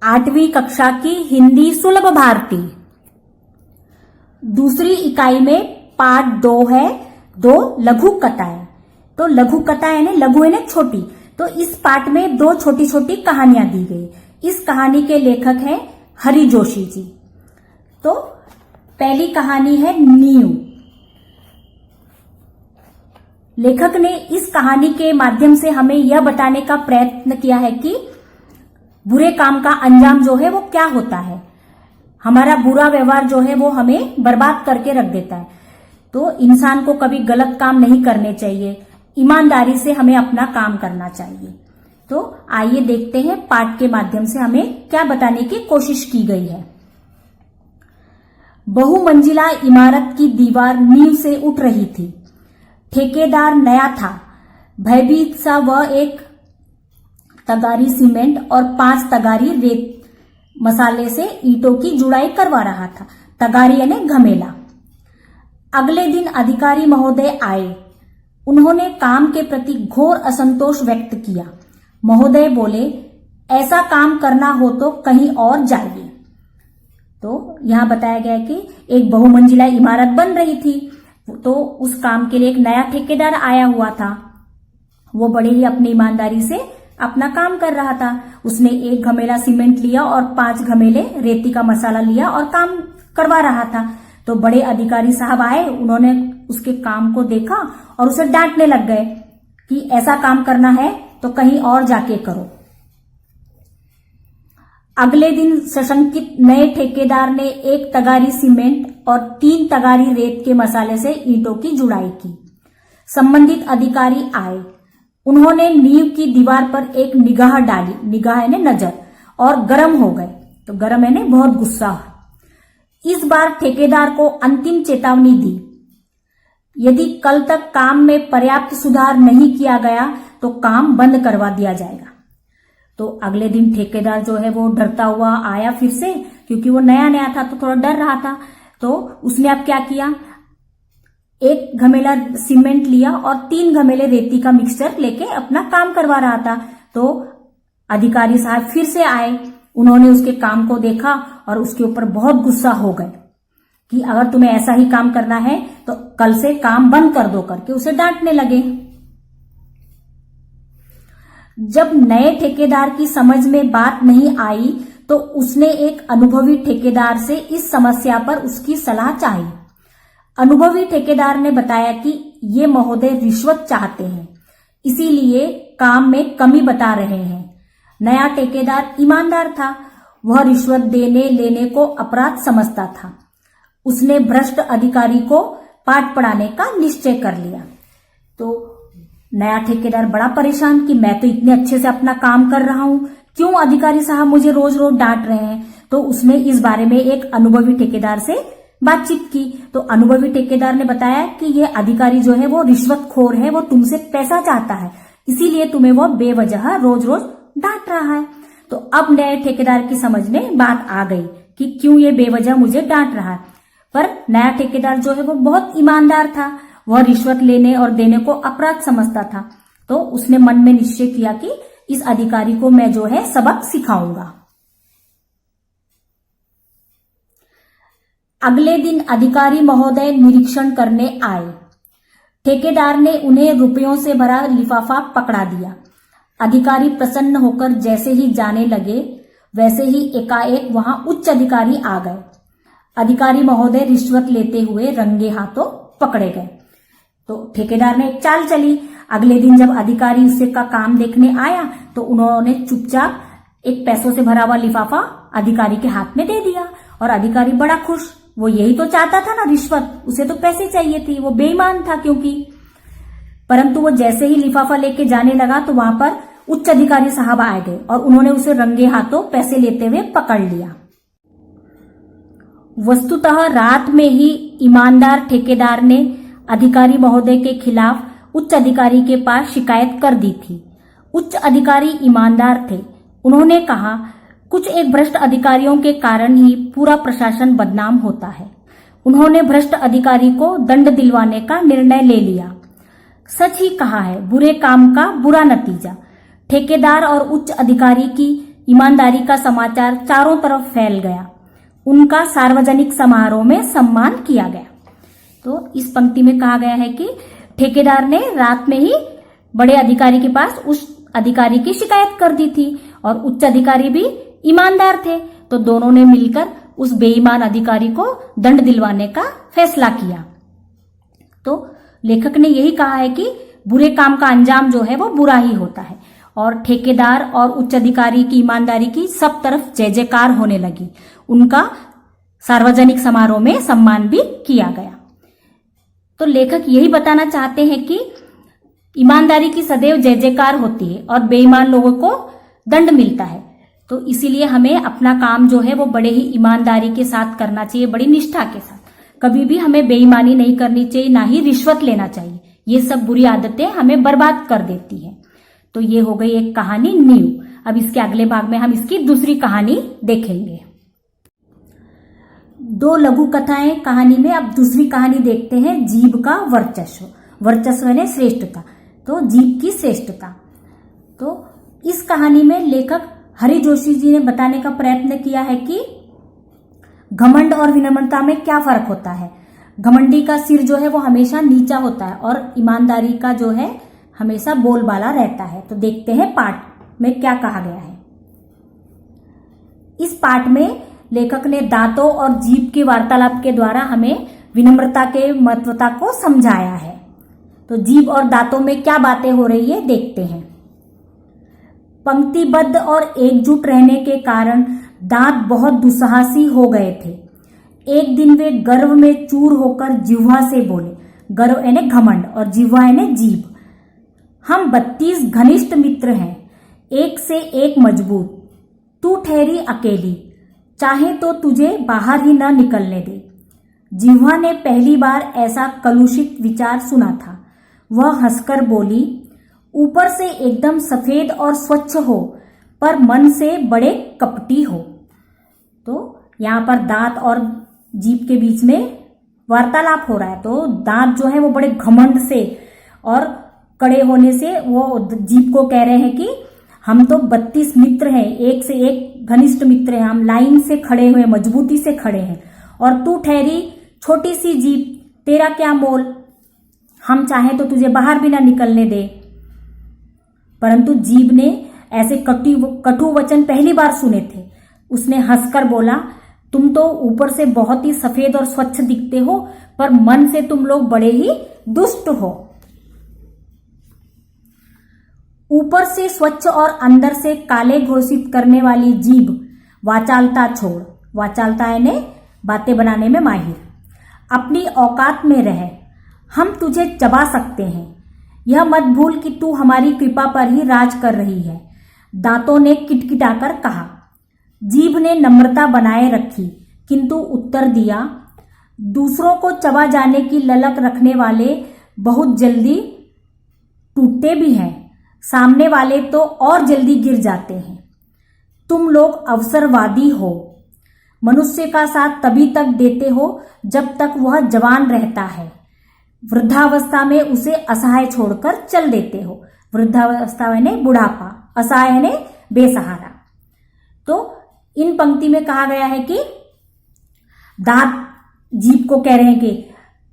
8वीं कक्षा की हिंदी सुलभ भारती। दूसरी इकाई में पाठ 2 है, 2 लघु कथाएं। तो लघु कथा यानी लघु यानी छोटी, तो इस पाठ में 2 छोटी छोटी कहानियां दी गई। इस कहानी के लेखक हैं हरि जोशी जी। तो पहली कहानी है नींव। लेखक ने इस कहानी के माध्यम से हमें यह बताने का प्रयत्न किया है कि बुरे काम का अंजाम जो है वो क्या होता है। हमारा बुरा व्यवहार जो है वो हमें बर्बाद करके रख देता है। तो इंसान को कभी गलत काम नहीं करने चाहिए, ईमानदारी से हमें अपना काम करना चाहिए। तो आइए देखते हैं पाठ के माध्यम से हमें क्या बताने की कोशिश की गई है। बहुमंजिला इमारत की दीवार नींव से उठ रही थी। ठेकेदार नया था। भयभीत सा वह 1 तगारी सीमेंट और 5 तगारी रेत मसाले से ईंटों की जुड़ाई करवा रहा था। तगारी यानी घमेला। अगले दिन अधिकारी महोदय आए। उन्होंने काम के प्रति घोर असंतोष व्यक्त किया। महोदय बोले, ऐसा काम करना हो तो कहीं और जाइए। तो यहां बताया गया है कि एक बहुमंजिला इमारत बन रही थी, तो उस काम के लिए एक नया ठेकेदार आया हुआ था। वो बड़े ही अपनी ईमानदारी से अपना काम कर रहा था। उसने 1 घमेला सीमेंट लिया और 5 घमेले रेती का मसाला लिया और काम करवा रहा था। तो बड़े अधिकारी साहब आए, उन्होंने उसके काम को देखा और उसे डांटने लग गए कि ऐसा काम करना है तो कहीं और जाके करो। अगले दिन सशंकित नए ठेकेदार ने 1 तगारी सीमेंट और 3 तगारी रेत के मसाले से ईंटों की जुड़ाई की। संबंधित अधिकारी आए। उन्होंने नींव की दीवार पर एक निगाह डाली, निगाह यानी नजर, और गर्म हो गए। तो गर्म यानी बहुत गुस्सा। इस बार ठेकेदार को अंतिम चेतावनी दी, यदि कल तक काम में पर्याप्त सुधार नहीं किया गया तो काम बंद करवा दिया जाएगा। तो अगले दिन ठेकेदार जो है वो डरता हुआ आया फिर से, क्योंकि वो नया नया था तो थोड़ा डर रहा था। तो उसने अब क्या किया, 1 घमेला सीमेंट लिया और 3 घमेले रेती का मिक्सचर लेके अपना काम करवा रहा था। तो अधिकारी साहब फिर से आए। उन्होंने उसके काम को देखा और उसके ऊपर बहुत गुस्सा हो गए कि अगर तुम्हें ऐसा ही काम करना है तो कल से काम बंद कर दो, करके उसे डांटने लगे। जब नए ठेकेदार की समझ में बात नहीं आई तो उसने एक अनुभवी ठेकेदार से इस समस्या पर उसकी सलाह चाही। अनुभवी ठेकेदार ने बताया कि ये महोदय रिश्वत चाहते हैं, इसीलिए काम में कमी बता रहे हैं। नया ठेकेदार ईमानदार था, वह रिश्वत देने लेने को अपराध समझता था। उसने भ्रष्ट अधिकारी को पाठ पढ़ाने का निश्चय कर लिया। तो नया ठेकेदार बड़ा परेशान कि मैं तो इतने अच्छे से अपना काम कर रहा हूं, क्यों अधिकारी साहब मुझे रोज रोज डांट रहे हैं। तो उसने इस बारे में एक अनुभवी ठेकेदार से बातचीत की। तो अनुभवी ठेकेदार ने बताया कि ये अधिकारी जो है वो रिश्वतखोर है, वो तुमसे पैसा चाहता है, इसीलिए तुम्हें वो बेवजह रोज रोज डांट रहा है। तो अब नए ठेकेदार की समझ में बात आ गई कि क्यों ये बेवजह मुझे डांट रहा है। पर नया ठेकेदार जो है वो बहुत ईमानदार था, वह रिश्वत लेने और देने को अपराध समझता था। तो उसने मन में निश्चय किया कि इस अधिकारी को मैं जो है सबक सिखाऊंगा। अगले दिन अधिकारी महोदय निरीक्षण करने आए। ठेकेदार ने उन्हें रुपयों से भरा लिफाफा पकड़ा दिया। अधिकारी प्रसन्न होकर जैसे ही जाने लगे वैसे ही एकाएक वहां उच्च अधिकारी आ गए। अधिकारी महोदय रिश्वत लेते हुए रंगे हाथों पकड़े गए। तो ठेकेदार ने एक चाल चली। अगले दिन जब अधिकारी उससे का काम देखने आया तो उन्होंने चुपचाप एक पैसों से भरा हुआ लिफाफा अधिकारी के हाथ में दे दिया और अधिकारी बड़ा खुश। वो यही तो चाहता था ना, रिश्वत, उसे तो पैसे चाहिए थी, वो बेईमान था क्योंकि। परंतु वो जैसे ही लिफाफा लेके जाने लगा तो वहां पर उच्च अधिकारी साहब आ गए और उन्होंने उसे रंगे हाथों पैसे लेते हुए पकड़ लिया। वस्तुतः रात में ही ईमानदार ठेकेदार ने अधिकारी महोदय के खिलाफ उच्च अधिकारी के पास शिकायत कर दी थी। उच्च अधिकारी ईमानदार थे। उन्होंने कहा, कुछ एक भ्रष्ट अधिकारियों के कारण ही पूरा प्रशासन बदनाम होता है। उन्होंने भ्रष्ट अधिकारी को दंड दिलवाने का निर्णय ले लिया। सच ही कहा है, बुरे काम का बुरा नतीजा। ठेकेदार और उच्च अधिकारी की ईमानदारी का समाचार चारों तरफ फैल गया। उनका सार्वजनिक समारोह में सम्मान किया गया। तो इस पंक्ति में कहा गया है कि ठेकेदार ने रात में ही बड़े अधिकारी के पास उस अधिकारी की शिकायत कर दी थी और उच्च अधिकारी भी ईमानदार थे, तो दोनों ने मिलकर उस बेईमान अधिकारी को दंड दिलवाने का फैसला किया। तो लेखक ने यही कहा है कि बुरे काम का अंजाम जो है वो बुरा ही होता है, और ठेकेदार और उच्च अधिकारी की ईमानदारी की सब तरफ जय जयकार होने लगी। उनका सार्वजनिक समारोह में सम्मान भी किया गया। तो लेखक यही बताना चाहते हैं कि ईमानदारी की सदैव जय जयकार होती है और बेईमान लोगों को दंड मिलता है। तो इसीलिए हमें अपना काम जो है वो बड़े ही ईमानदारी के साथ करना चाहिए, बड़ी निष्ठा के साथ। कभी भी हमें बेईमानी नहीं करनी चाहिए, ना ही रिश्वत लेना चाहिए। ये सब बुरी आदतें हमें बर्बाद कर देती है। तो ये हो गई एक कहानी नींव। अब इसके अगले भाग में हम इसकी दूसरी कहानी देखेंगे। दो लघु कथाएं कहानी में। अब दूसरी कहानी देखते हैं, जीभ का वर्चस्व। वर्चस्व यानी श्रेष्ठता, तो जीभ की श्रेष्ठता। तो इस कहानी में लेखक हरि जोशी जी ने बताने का प्रयत्न किया है कि घमंड और विनम्रता में क्या फर्क होता है। घमंडी का सिर जो है वो हमेशा नीचा होता है और ईमानदारी का जो है हमेशा बोलबाला रहता है। तो देखते हैं पाठ में क्या कहा गया है। इस पाठ में लेखक ने दांतों और जीभ के वार्तालाप के द्वारा हमें विनम्रता के महत्वता को समझाया है। तो जीभ और दांतों में क्या बातें हो रही है देखते हैं। पंक्तिबद्ध और एकजुट रहने के कारण दांत बहुत दुस्साहसी हो गए थे। एक दिन वे गर्व में चूर होकर जिह्वा से बोले। गर्व यानी घमंड और जिह्वा यानी जीभ। हम 32 घनिष्ठ मित्र हैं, एक से एक मजबूत। तू ठहरी अकेली, चाहे तो तुझे बाहर ही न निकलने दे। जिह्वा ने पहली बार ऐसा कलुषित विचार सुना था। वह हंसकर बोली, ऊपर से एकदम सफेद और स्वच्छ हो, पर मन से बड़े कपटी हो। तो यहाँ पर दांत और जीभ के बीच में वार्तालाप हो रहा है। तो दांत जो है वो बड़े घमंड से और कड़े होने से वो जीभ को कह रहे हैं कि हम तो 32 मित्र हैं, एक से एक घनिष्ठ मित्र हैं, हम लाइन से खड़े हुए, मजबूती से खड़े हैं, और तू ठहरी छोटी सी जीभ, तेरा क्या मोल, हम चाहें तो तुझे बाहर भी ना निकलने दे। परंतु जीभ ने ऐसे कटु वचन पहली बार सुने थे। उसने हंसकर बोला, तुम तो ऊपर से बहुत ही सफेद और स्वच्छ दिखते हो, पर मन से तुम लोग बड़े ही दुष्ट हो। ऊपर से स्वच्छ और अंदर से काले घोषित करने वाली जीभ वाचालता छोड़, वाचालता यानी बातें बनाने में माहिर, अपनी औकात में रह, हम तुझे चबा सकते हैं। यह मत भूल कि तू हमारी कृपा पर ही राज कर रही है। दांतों ने किटकिटाकर कहा। जीभ ने नम्रता बनाए रखी, किंतु उत्तर दिया, दूसरों को चबा जाने की ललक रखने वाले बहुत जल्दी टूटते भी हैं, सामने वाले तो और जल्दी गिर जाते हैं। तुम लोग अवसरवादी हो, मनुष्य का साथ तभी तक देते हो जब तक वह जवान रहता है, वृद्धावस्था में उसे असहाय छोड़कर चल देते हो। वृद्धावस्था यानी बुढ़ापा, असहाय यानी बेसहारा। तो इन पंक्ति में कहा गया है कि दांत जीभ को कह रहे हैं कि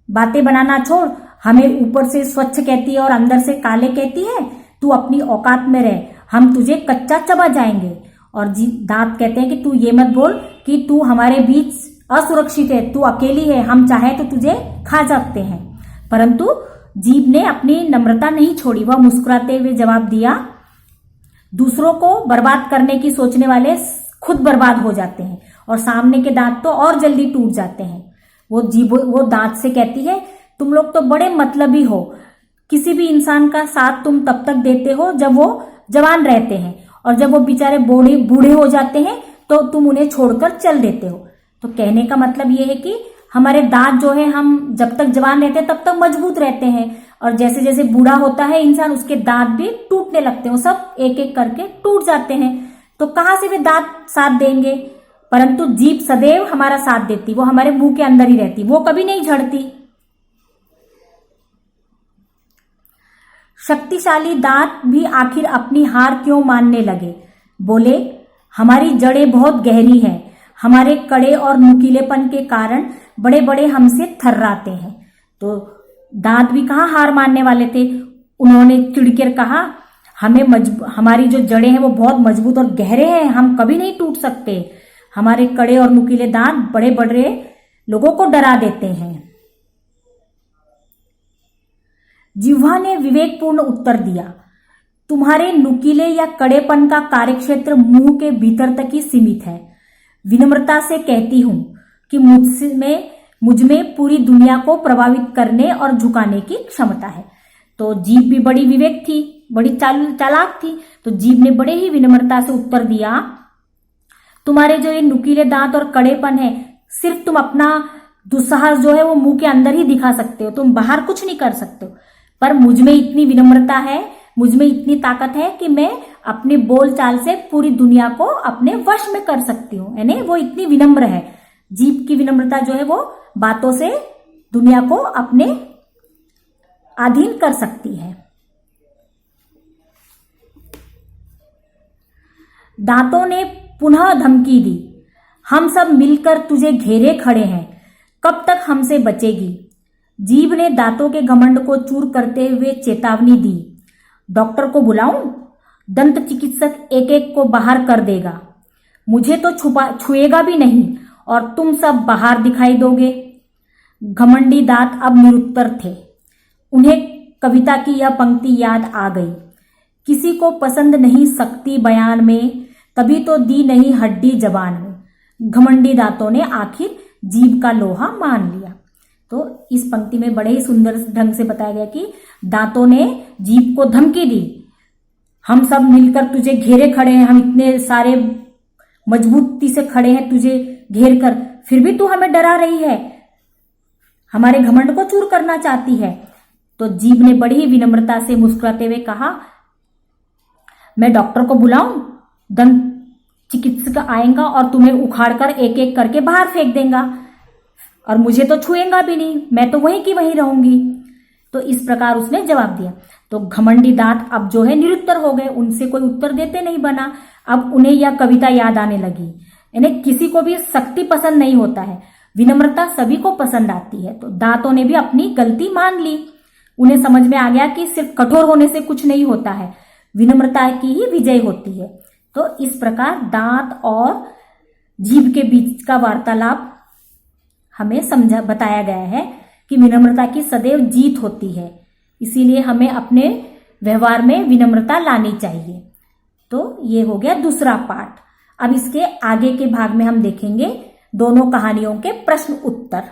बातें बनाना छोड़, हमें ऊपर से स्वच्छ कहती है और अंदर से काले कहती है, तू अपनी औकात में रह, हम तुझे कच्चा चबा जाएंगे। और दांत कहते हैं कि तू ये मत बोल कि तू हमारे बीच असुरक्षित है, तू अकेली है, हम चाहे तो तुझे खा सकते हैं। परंतु जीभ ने अपनी नम्रता नहीं छोड़ी। वह मुस्कुराते हुए जवाब दिया, दूसरों को बर्बाद करने की सोचने वाले खुद बर्बाद हो जाते हैं और सामने के दांत तो और जल्दी टूट जाते हैं। वो दांत से कहती है, तुम लोग तो बड़े मतलबी हो, किसी भी इंसान का साथ तुम तब तक देते हो जब वो जवान रहते हैं, और जब वो बेचारे बूढ़े हो जाते हैं तो तुम उन्हें छोड़कर चल देते हो। तो कहने का मतलब ये है कि हमारे दांत जो है, हम जब तक जवान रहते हैं तब तक मजबूत रहते हैं, और जैसे जैसे बूढ़ा होता है इंसान, उसके दांत भी टूटने लगते हैं, सब एक एक करके टूट जाते हैं। तो कहां से वे दांत साथ देंगे। परंतु जीभ सदैव हमारा साथ देती, वो हमारे मुंह के अंदर ही रहती, वो कभी नहीं झड़ती। शक्तिशाली दांत भी आखिर अपनी हार क्यों मानने लगे। बोले, हमारी जड़ें बहुत गहरी हैं, हमारे कड़े और नुकीलेपन के कारण बड़े बड़े हमसे थर्राते हैं। तो दांत भी कहाँ हार मानने वाले थे, उन्होंने चिढ़कर कहा हमारी जो जड़ें हैं वो बहुत मजबूत और गहरे हैं, हम कभी नहीं टूट सकते। हमारे कड़े और नुकीले दांत बड़े बड़े लोगों को डरा देते हैं। जिह्वा ने विवेकपूर्ण उत्तर दिया, तुम्हारे नुकीले या कड़ेपन का कार्यक्षेत्र मुंह के भीतर तक ही सीमित है। विनम्रता से कहती हूं कि मुझ में पूरी दुनिया को प्रभावित करने और झुकाने की क्षमता है। तो जीभ भी बड़ी विवेक थी, बड़ी चालाक थी। तो जीभ ने बड़े ही विनम्रता से उत्तर दिया, तुम्हारे जो ये नुकीले दांत और कड़ेपन है, सिर्फ तुम अपना दुस्साहस जो है वो मुंह के अंदर ही दिखा सकते हो, तुम बाहर कुछ नहीं कर सकते हो। पर मुझ में इतनी विनम्रता है, मुझ में इतनी ताकत है कि मैं अपने बोलचाल से पूरी दुनिया को अपने वश में कर सकती हूँ। यानी वो इतनी विनम्र है। जीभ की विनम्रता जो है वो बातों से दुनिया को अपने अधीन कर सकती है। दांतों ने पुनः धमकी दी, हम सब मिलकर तुझे घेरे खड़े हैं, कब तक हमसे बचेगी। जीभ ने दांतों के घमंड को चूर करते हुए चेतावनी दी, डॉक्टर को बुलाऊं? दंत चिकित्सक एक एक को बाहर कर देगा, मुझे तो छुएगा भी नहीं और तुम सब बाहर दिखाई दोगे। घमंडी दांत अब निरुत्तर थे। उन्हें कविता की यह पंक्ति याद आ गई, किसी को पसंद नहीं सकती बयान में, तभी तो दी नहीं हड्डी जबान में। घमंडी दांतों ने आखिर जीभ का लोहा मान लिया। तो इस पंक्ति में बड़े ही सुंदर ढंग से बताया गया कि दांतों ने जीभ को धमकी दी, हम सब मिलकर तुझे घेरे खड़े हैं, हम इतने सारे मजबूती से खड़े हैं तुझे घेर कर, फिर भी तू हमें डरा रही है, हमारे घमंड को चूर करना चाहती है। तो जीभ ने बड़ी ही विनम्रता से मुस्कुराते हुए कहा, मैं डॉक्टर को बुलाऊं? दंत चिकित्सक आएगा और तुम्हें उखाड़कर एक एक करके बाहर फेंक देगा और मुझे तो छुएगा भी नहीं, मैं तो वहीं की वहीं रहूंगी। तो इस प्रकार उसने जवाब दिया। तो घमंडी दांत अब जो है निरुत्तर हो गए, उनसे कोई उत्तर देते नहीं बना। अब उन्हें यह कविता याद आने लगी, यानी किसी को भी सख्ती पसंद नहीं होता है, विनम्रता सभी को पसंद आती है। तो दांतों ने भी अपनी गलती मान ली। उन्हें समझ में आ गया कि सिर्फ कठोर होने से कुछ नहीं होता है, विनम्रता की ही विजय होती है। तो इस प्रकार दांत और जीभ के बीच का वार्तालाप हमें बताया गया है कि विनम्रता की सदैव जीत होती है, इसीलिए हमें अपने व्यवहार में विनम्रता लानी चाहिए। तो ये हो गया दूसरा पार्ट। अब इसके आगे के भाग में हम देखेंगे दोनों कहानियों के प्रश्न उत्तर।